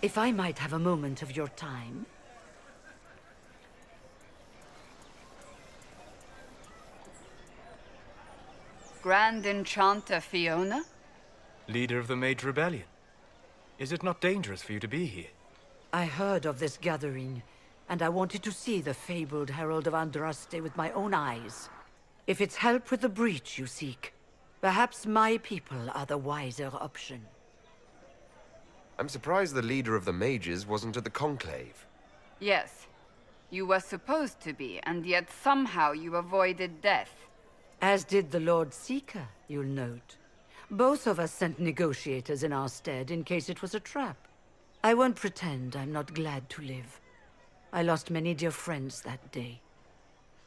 If I might have a moment of your time. Grand Enchanter Fiona? Leader of the Mage Rebellion. Is it not dangerous for you to be here? I heard of this gathering, and I wanted to see the fabled Herald of Andraste with my own eyes. If it's help with the breach you seek, perhaps my people are the wiser option. I'm surprised the leader of the mages wasn't at the conclave. Yes. You were supposed to be, and yet somehow you avoided death. As did the Lord Seeker, you'll note. Both of us sent negotiators in our stead in case it was a trap. I won't pretend I'm not glad to live. I lost many dear friends that day.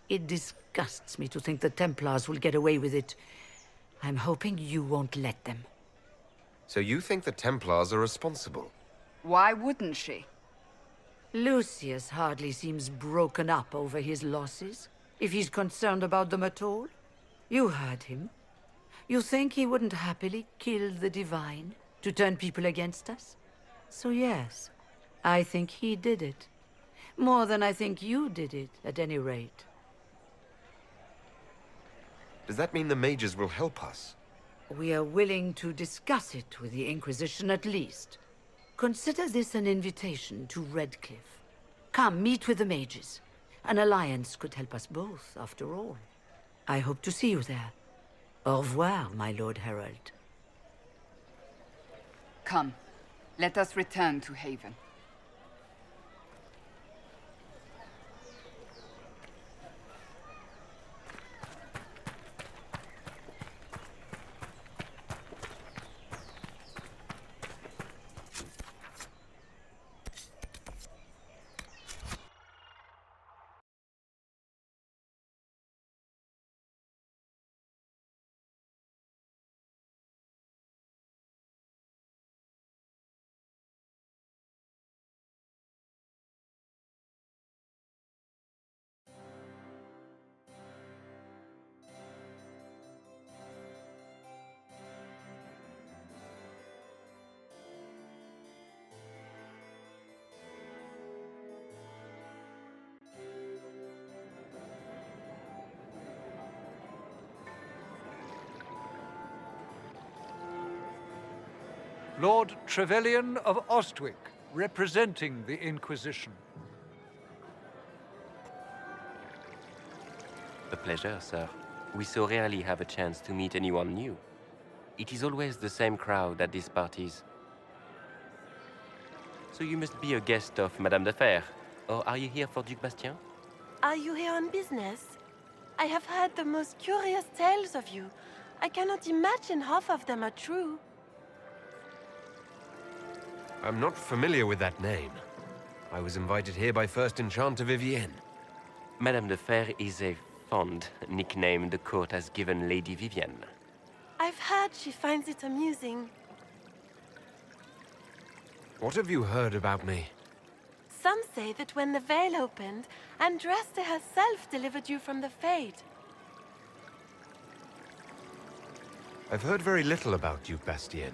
It disgusts me to think the Templars will get away with it. I'm hoping you won't let them. So you think the Templars are responsible? Why wouldn't she? Lucius hardly seems broken up over his losses, if he's concerned about them at all. You heard him. You think he wouldn't happily kill the Divine to turn people against us? So yes, I think he did it. More than I think you did it, at any rate. Does that mean the mages will help us? We are willing to discuss it with the Inquisition at least. Consider this an invitation to Redcliffe. Come, meet with the mages. An alliance could help us both, after all. I hope to see you there. Au revoir, my Lord Herald. Come, let us return to Haven. Lord Trevelyan of Ostwick, representing the Inquisition. A pleasure, sir. We so rarely have a chance to meet anyone new. It is always the same crowd at these parties. So you must be a guest of Madame de Fer, or are you here for Duc Bastien? Are you here on business? I have heard the most curious tales of you. I cannot imagine half of them are true. I'm not familiar with that name. I was invited here by First Enchanter Vivienne. Madame de Fer is a fond nickname the court has given Lady Vivienne. I've heard she finds it amusing. What have you heard about me? Some say that when the veil opened, Andraste herself delivered you from the Fade. I've heard very little about Duke Bastien.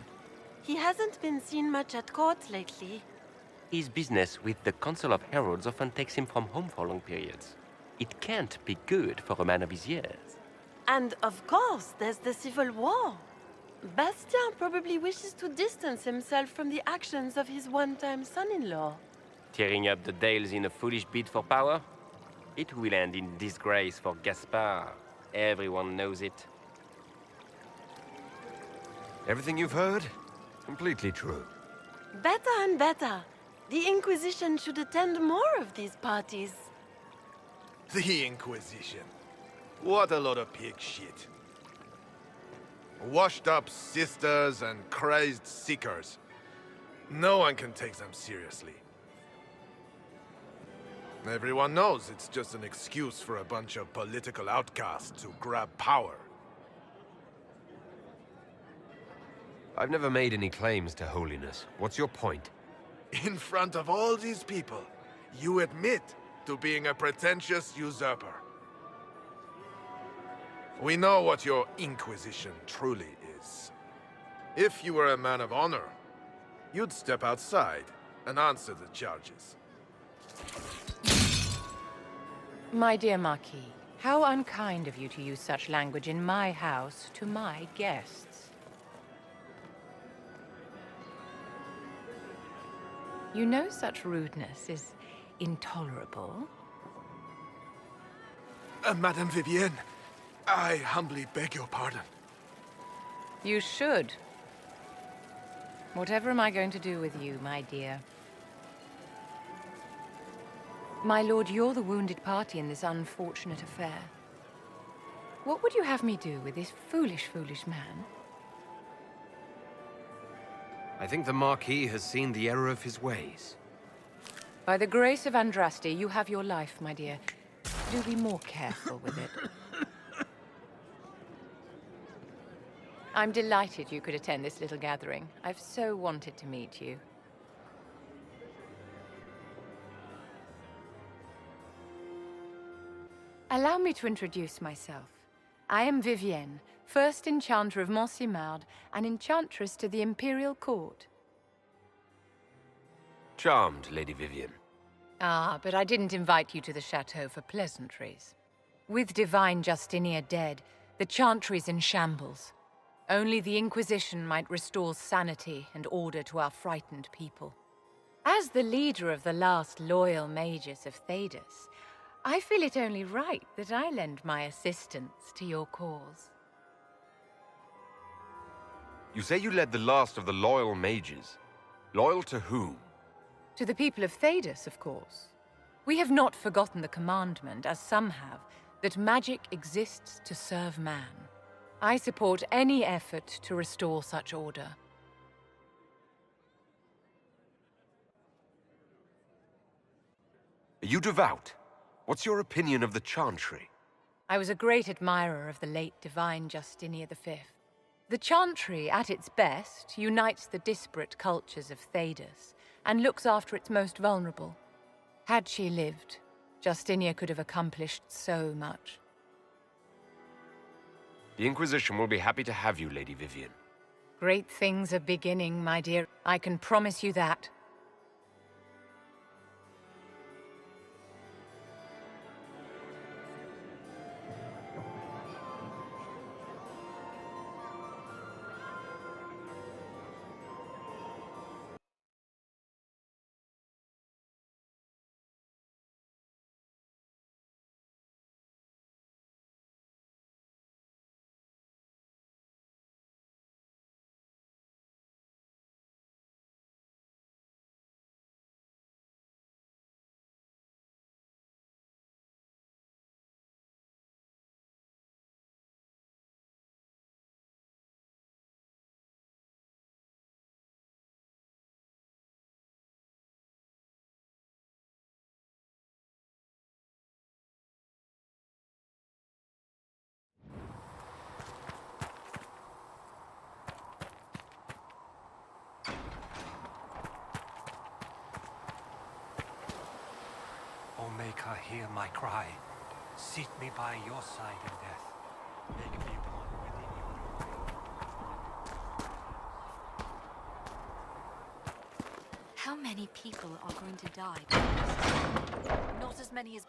He hasn't been seen much at court lately. His business with the Council of Heralds often takes him from home for long periods. It can't be good for a man of his years. And of course, there's the civil war. Bastien probably wishes to distance himself from the actions of his one-time son-in-law. Tearing up the Dales in a foolish bid for power? It will end in disgrace for Gaspard. Everyone knows it. Everything you've heard? Completely true. Better and better. The Inquisition should attend more of these parties. The Inquisition. What a lot of pig shit. Washed up sisters and crazed seekers. No one can take them seriously. Everyone knows it's just an excuse for a bunch of political outcasts to grab power. I've never made any claims to holiness. What's your point? In front of all these people, you admit to being a pretentious usurper. We know what your Inquisition truly is. If you were a man of honor, you'd step outside and answer the charges. My dear Marquis, how unkind of you to use such language in my house to my guests. You know such rudeness is intolerable. Madame Vivienne, I humbly beg your pardon. You should. Whatever am I going to do with you, my dear? My lord, you're the wounded party in this unfortunate affair. What would you have me do with this foolish, foolish man? I think the Marquis has seen the error of his ways. By the grace of Andraste, you have your life, my dear. Do be more careful with it. I'm delighted you could attend this little gathering. I've so wanted to meet you. Allow me to introduce myself. I am Vivienne, first Enchanter of Montsimard and Enchantress to the Imperial Court. Charmed, Lady Vivienne. Ah, but I didn't invite you to the chateau for pleasantries. With Divine Justinia dead, the Chantry's in shambles. Only the Inquisition might restore sanity and order to our frightened people. As the leader of the last loyal mages of Thedas, I feel it only right that I lend my assistance to your cause. You say you led the last of the loyal mages. Loyal to whom? To the people of Thedas, of course. We have not forgotten the commandment, as some have, that magic exists to serve man. I support any effort to restore such order. Are you devout? What's your opinion of the Chantry? I was a great admirer of the late Divine Justinia V. The Chantry, at its best, unites the disparate cultures of Thedas and looks after its most vulnerable. Had she lived, Justinia could have accomplished so much. The Inquisition will be happy to have you, Lady Vivienne. Great things are beginning, my dear. I can promise you that. Oh, make her hear my cry. Seat me by your side in death. Make me one within your domain. How many people are going to die? Not as many as...